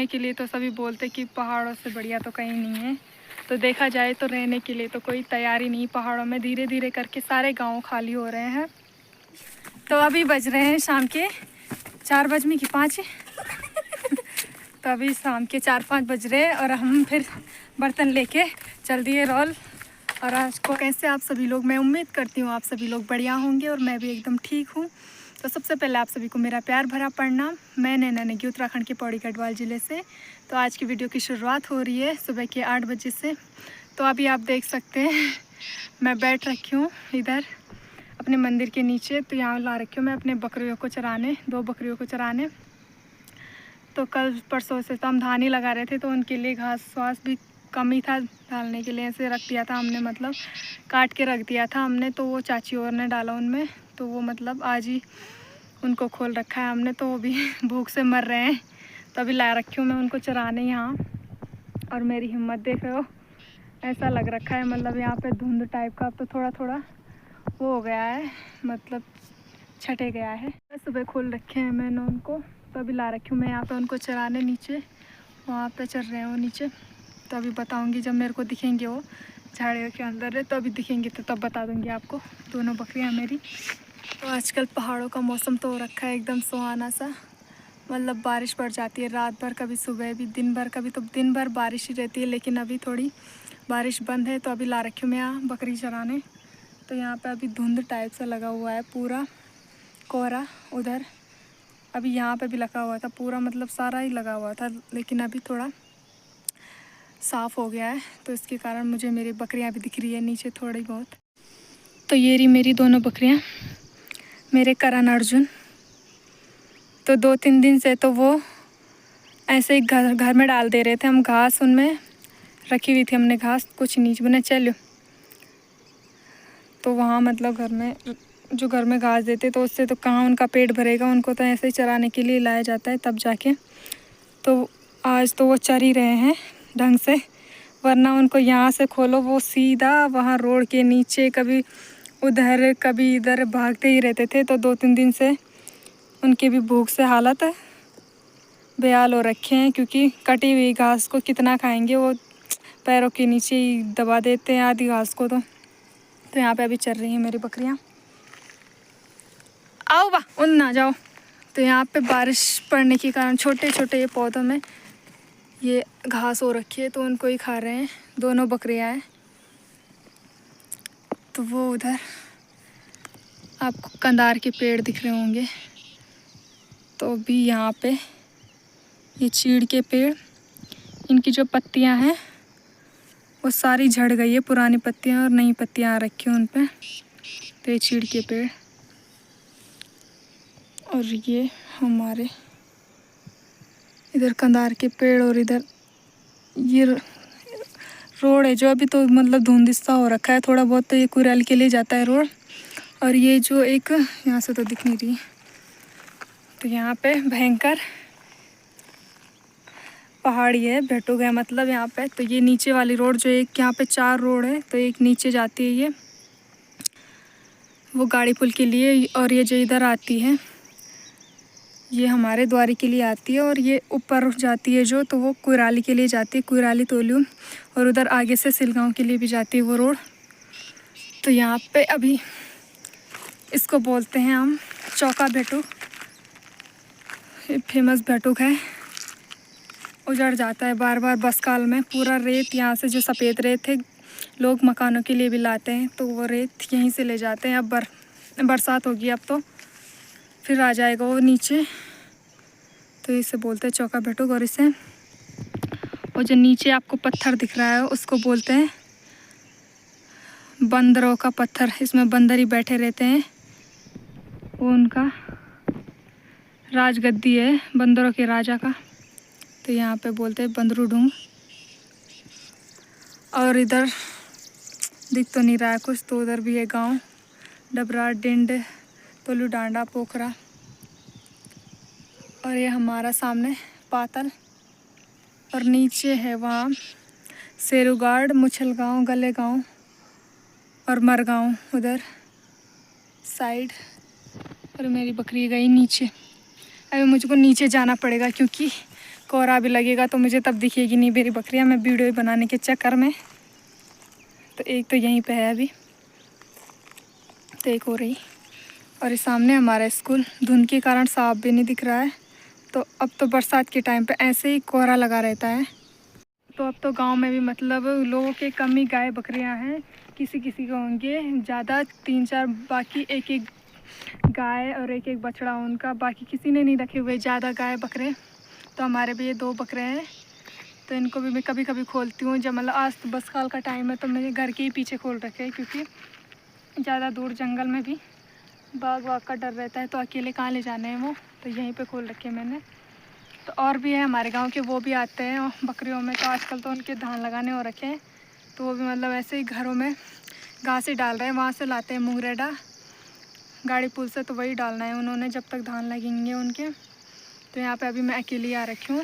रहने के लिए तो सभी बोलते कि पहाड़ों से बढ़िया तो कहीं नहीं है। तो देखा जाए तो रहने के लिए तो कोई तैयारी नहीं पहाड़ों में। धीरे धीरे करके सारे गांव खाली हो रहे हैं। तो अभी बज रहे हैं शाम के 4 बज में कि 5। तो अभी शाम के 4-5 बज रहे हैं और हम फिर बर्तन लेके चल दिए रोल। और आज को कैसे आप सभी लोग, मैं उम्मीद करती हूँ आप सभी लोग बढ़िया होंगे और मैं भी एकदम ठीक हूँ। तो सबसे पहले आप सभी को मेरा प्यार भरा प्रणाम। मैं नैना नेगी उत्तराखंड के पौड़ी गढ़वाल ज़िले से। तो आज की वीडियो की शुरुआत हो रही है सुबह के 8 बजे से। तो अभी आप देख सकते हैं मैं बैठ रखी हूँ इधर अपने मंदिर के नीचे। तो यहाँ ला रखी हूँ मैं अपने बकरियों को चराने, 2 बकरियों को चराने। तो कल परसों से तो हम धान ही लगा रहे थे, तो उनके लिए घास वास भी कम ही था डालने के लिए। ऐसे रख दिया था हमने, मतलब काट के रख दिया था हमने। तो वो चाची और ने डाला उनमें, तो वो मतलब आज ही उनको खोल रखा है हमने। तो वो भी भूख से मर रहे हैं। तो अभी ला रखी हूँ मैं उनको चराने यहाँ। और मेरी हिम्मत देख रहे हो, ऐसा लग रखा है मतलब यहाँ पे धुंध टाइप का। अब तो थोड़ा थोड़ा वो हो गया है, मतलब छटे गया है। सुबह खोल रखे हैं मैंने उनको। तो अभी ला रखी हूँ मैं यहाँ पे उनको चराने नीचे। वहाँ पे चल रहे हैं वो नीचे। तो अभी बताऊँगी जब मेरे को दिखेंगे वो झाड़ियों के अंदर है, तो अभी दिखेंगे तो तब बता दूँगी आपको। दोनों बकरियाँ मेरी। तो आजकल पहाड़ों का मौसम तो हो रखा है एकदम सुहाना सा। मतलब बारिश पड़ जाती है रात भर, कभी सुबह भी, दिन भर। कभी तो दिन भर बारिश ही रहती है, लेकिन अभी थोड़ी बारिश बंद है। तो अभी ला रखी हूँ मैं यहाँ बकरी चराने। तो यहाँ पे अभी धुंध टाइप सा लगा हुआ है, पूरा कोहरा। उधर अभी यहाँ पे भी लगा हुआ था पूरा, मतलब सारा ही लगा हुआ था, लेकिन अभी थोड़ा साफ़ हो गया है। तो इसके कारण मुझे मेरी बकरियाँ भी दिख रही है नीचे थोड़ी बहुत। तो ये रही मेरी दोनों बकरियाँ, मेरे करण अर्जुन। तो 2-3 दिन से तो वो ऐसे ही घर में डाल दे रहे थे हम घास। उनमें रखी हुई थी हमने घास, कुछ नीचे बने चलो। तो वहाँ मतलब घर में घास देते, तो उससे तो कहाँ उनका पेट भरेगा। उनको तो ऐसे ही चराने के लिए लाया जाता है तब जाके। तो आज तो वो चर ही रहे हैं ढंग से, वरना उनको यहाँ से खोलो वो सीधा वहाँ रोड के नीचे, कभी उधर कभी इधर भागते ही रहते थे। तो 2-3 दिन से उनकी भी भूख से हालत बेहाल हो रखे हैं, क्योंकि कटी हुई घास को कितना खाएंगे। वो पैरों के नीचे ही दबा देते हैं आधी घास को। तो यहाँ पे अभी चल रही हैं मेरी बकरियाँ। आओ बा, उन ना जाओ। तो यहाँ पे बारिश पड़ने के कारण छोटे छोटे ये पौधों में ये घास हो रखी है, तो उनको ही खा रहे हैं। दोनों बकरियाँ हैं। तो वो उधर आपको कंदार के पेड़ दिख रहे होंगे। तो अभी यहाँ पे ये चीड़ के पेड़, इनकी जो पत्तियाँ हैं वो सारी झड़ गई है, पुरानी पत्तियाँ और नई पत्तियाँ आ रखी हैं उन पे। तो ये चीड़ के पेड़, और ये हमारे इधर कंदार के पेड़, और इधर ये रोड है जो अभी तो मतलब धुंधिस्ता हो रखा है थोड़ा बहुत। तो ये कुराल के लिए जाता है रोड। और ये जो एक यहाँ से तो दिख नहीं रही, तो यहाँ पे भयंकर पहाड़ी है, भेटू गया मतलब यहाँ पे। तो ये नीचे वाली रोड जो एक, यहाँ पे 4 रोड है, तो एक नीचे जाती है ये वो गाड़ी पुल के लिए, और ये जो इधर आती है ये हमारे द्वारी के लिए आती है। और ये ऊपर जाती है जो, तो वो कुराली के लिए जाती है, कुराली तोलू। और उधर आगे से सिलगांव के लिए भी जाती है वो रोड। तो यहाँ पे अभी इसको बोलते हैं हम चौका भेटू, फेमस भेटुक है। उजड़ जाता है बार बार बसकाल में पूरा रेत। यहाँ से जो सफ़ेद रेत है लोग मकानों के लिए भी लाते हैं, तो वो रेत यहीं से ले जाते हैं। अब बरसात होगी अब तो फिर आ जाएगा वो नीचे। तो इसे बोलते हैं चौका भेटुक। और इसे वो जो नीचे आपको पत्थर दिख रहा है उसको बोलते हैं बंदरों का पत्थर। इसमें बंदर ही बैठे रहते हैं, वो उनका राजगद्दी है बंदरों के राजा का। तो यहाँ पे बोलते हैं बंदरू ढूंग। और इधर दिख तो नहीं रहा है कुछ, तो उधर भी है गांव डबरा, डिंड, तोलू डांडा, पोखरा। और ये हमारा सामने पातल, और नीचे है वहाँ सेरुगाड़, मुछलगांव, गलेगांव और मरगांव उधर साइड। और मेरी बकरी गई नीचे। अभी मुझको नीचे जाना पड़ेगा, क्योंकि कोहरा भी लगेगा तो मुझे तब दिखेगी नहीं मेरी बकरियां, मैं वीडियो बनाने के चक्कर में। तो एक तो यहीं पे है अभी, तो एक हो रही। और ये सामने हमारा स्कूल धुंध के कारण साफ भी नहीं दिख रहा है। तो अब तो बरसात के टाइम पे ऐसे ही कोहरा लगा रहता है। तो अब तो गांव में भी मतलब लोगों के कम ही गाय बकरियां हैं, किसी किसी को होंगे ज़्यादा 3-4, बाकी एक एक गाय और एक एक बछड़ा उनका, बाकी किसी ने नहीं रखे हुए ज़्यादा गाय बकरे। तो हमारे भी ये 2 बकरे हैं, तो इनको भी मैं कभी कभी खोलती हूँ। जब मतलब आज तो बरसात का टाइम है तो मेरे घर के ही पीछे खोल रखे हैं, क्योंकि ज़्यादा दूर जंगल में भी बाघ वाघ का डर रहता है, तो अकेले कहाँ ले जाने हैं वो, तो यहीं पे खोल रखे हैं मैंने। तो और भी है हमारे गांव के, वो भी आते हैं बकरियों में। तो आजकल तो उनके धान लगाने हो रखे हैं, तो वो भी मतलब ऐसे ही घरों में घास ही डाल रहे हैं, वहाँ से लाते हैं मुंगरेडा गाड़ी पुल से, तो वही डालना है उन्होंने जब तक धान लगेंगे उनके। तो यहाँ पे अभी मैं अकेली आ रखी हूँ।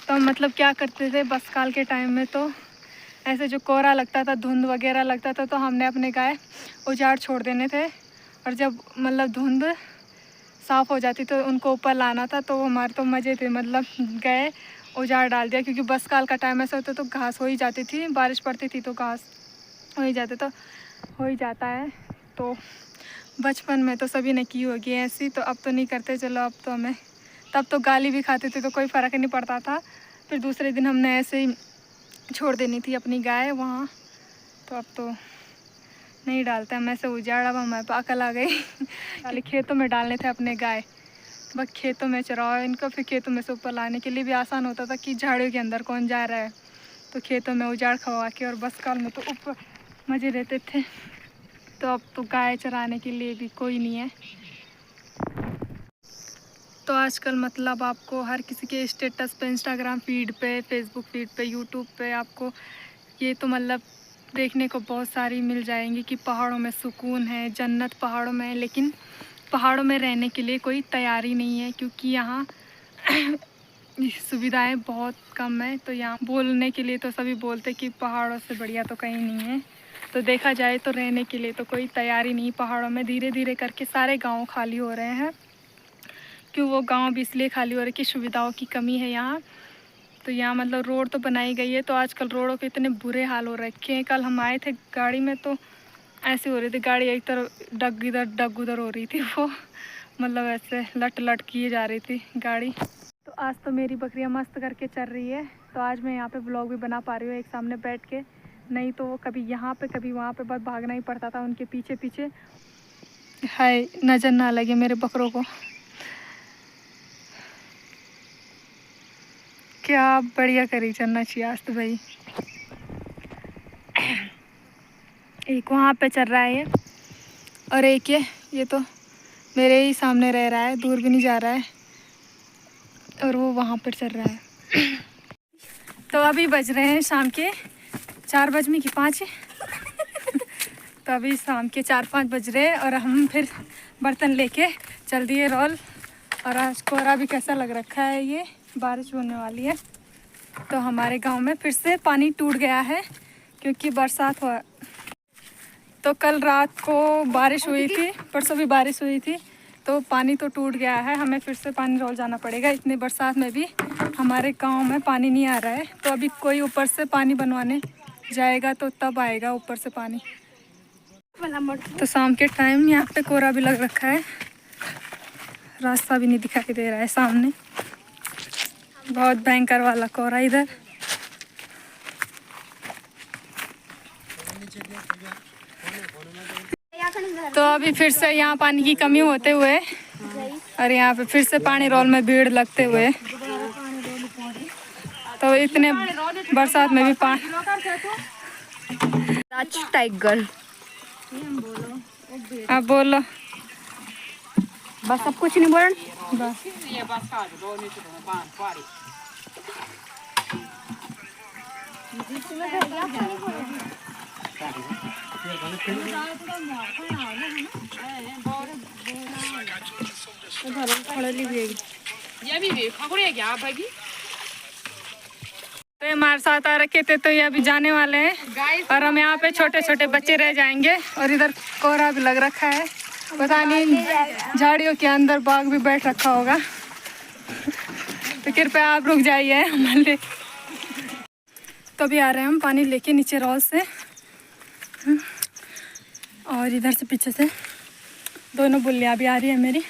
तो हम मतलब क्या करते थे बरसात के टाइम में, तो ऐसे जो कोहरा लगता था, धुंध वगैरह लगता था, तो हमने अपने गाय उजाड़ छोड़ देने थे। और जब मतलब धुंध साफ़ हो जाती तो उनको ऊपर लाना था। तो हमारे तो मज़े थे, मतलब गए उजाड़ डाल दिया, क्योंकि बरसात का टाइम ऐसा होता तो घास हो ही जाती थी, बारिश पड़ती थी तो घास हो ही जाते, तो हो ही जाता है। तो बचपन में तो सभी ने की होगी ऐसी, तो अब तो नहीं करते। चलो अब तो हमें, तब तो गाली भी खाते थे तो कोई फ़र्क नहीं पड़ता था। फिर दूसरे दिन हमने ऐसे ही छोड़ देनी थी अपनी गाय वहाँ। तो अब तो नहीं डालते हम ऐसे उजाड़, अब हमारे पास अकल आ गई। पहले खेतों में डालने थे अपने गाय, बस खेतों में चराओ इनको, फिर खेतों में से ऊपर लाने के लिए भी आसान होता था कि झाड़ियों के अंदर कौन जा रहा है। तो खेतों में उजाड़ खवा के, और बरसात में तो ऊपर मज़े रहते थे। तो अब तो गाय चराने के लिए भी कोई नहीं है। तो आजकल मतलब आपको हर किसी के स्टेटस पे, इंस्टाग्राम फीड पे, फेसबुक फीड पे, यूट्यूब पे आपको ये तो मतलब देखने को बहुत सारी मिल जाएंगी कि पहाड़ों में सुकून है, जन्नत पहाड़ों में है। लेकिन पहाड़ों में रहने के लिए कोई तैयारी नहीं है, क्योंकि यहाँ सुविधाएं बहुत कम है। तो यहाँ बोलने के लिए तो सभी बोलते कि पहाड़ों से बढ़िया तो कहीं नहीं है। तो देखा जाए तो रहने के लिए तो कोई तैयारी नहीं पहाड़ों में। धीरे धीरे करके सारे गाँव खाली हो रहे हैं, क्यों वो गांव भी इसलिए खाली हो रहे कि सुविधाओं की कमी है यहाँ। तो यहाँ मतलब रोड तो बनाई गई है, तो आजकल रोडों के इतने बुरे हाल हो रखे हैं। कल हम आए थे गाड़ी में तो ऐसे हो रही थी, गाड़ी एक तरफ डग इधर डग उधर हो रही थी, वो मतलब ऐसे लट लट किए जा रही थी गाड़ी। तो आज तो मेरी बकरियाँ मस्त करके चल रही है, तो आज मैं यहाँ पे ब्लॉग भी बना पा रही हूँ एक सामने बैठ के। नहीं तो वो कभी यहाँ पे कभी वहाँ पे बस भागना ही पड़ता था उनके पीछे पीछे। हाय, नज़र ना लगे मेरे बकरों को। क्या बढ़िया करी चलना चाहिए आज तो भाई। एक वहाँ पे चल रहा है ये, और एक ये तो मेरे ही सामने रह रहा है, दूर भी नहीं जा रहा है, और वो वहाँ पर चल रहा है। तो अभी बज रहे हैं शाम के 4 बज में कि 5। तो अभी शाम के 4-5 बज रहे हैं, और हम फिर बर्तन लेके चल दिए रोल। और आज कोहरा भी कैसा लग रखा है, ये बारिश होने वाली है। तो हमारे गांव में फिर से पानी टूट गया है, क्योंकि बरसात हुआ। तो कल रात को बारिश हुई थी, परसों भी बारिश हुई थी, तो पानी तो टूट गया है। हमें फिर से पानी रोल जाना पड़ेगा। इतनी बरसात में भी हमारे गांव में पानी नहीं आ रहा है। तो अभी कोई ऊपर से पानी बनवाने जाएगा तो तब आएगा ऊपर से पानी। तो शाम के टाइम यहाँ पे कोहरा भी लग रखा है, रास्ता भी नहीं दिखाई दे रहा है सामने, बहुत भयंकर वाला कोहरा इधर। तो अभी फिर से यहाँ पानी की कमी होते हुए, और यहाँ पे फिर से पानी रोल में भीड़ लगते हुए, तो इतने बरसात में भी पानी। टाइगर अब बोलो, बस अब कुछ नहीं बोल। बस तो ये हमारे साथ आ रखे थे, तो ये अभी जाने वाले हैं, और हम यहाँ पे छोटे छोटे बच्चे रह जाएंगे। और इधर कोहरा भी लग रखा है, पता नहीं झाड़ियों के अंदर बाघ भी बैठ रखा होगा। तो तो कृपया आप रुक जाइए हमारे। तो अभी आ रहे हैं हम पानी लेके नीचे रोज से, और इधर से पीछे से दोनों बुल्लियाँ भी आ रही है मेरी।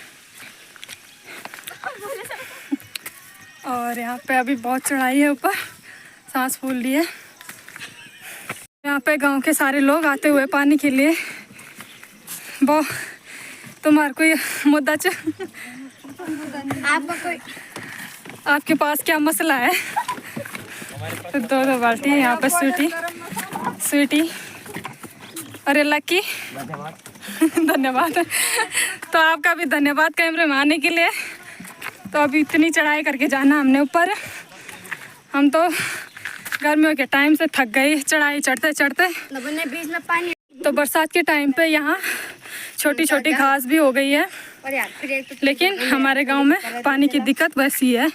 और यहाँ पे अभी बहुत चढ़ाई है ऊपर, सांस फूल रही है। यहाँ पे गांव के सारे लोग आते हुए पानी के लिए। वो तुम्हारा कोई मुद्दा आपका कोई, आपके पास क्या मसला है? तो दो बाल्टी यहाँ पे स्वीटी अरे लकी धन्यवाद। तो आपका भी धन्यवाद कैमरे में आने के लिए। तो अभी इतनी चढ़ाई करके जाना हमने ऊपर। हम तो गर्मियों के टाइम से थक गए चढ़ाई चढ़ते चढ़ते। बीच में पानी, तो बरसात के टाइम पे यहाँ छोटी छोटी घास भी हो गई है, लेकिन हमारे गांव में पानी की दिक्कत वैसी है।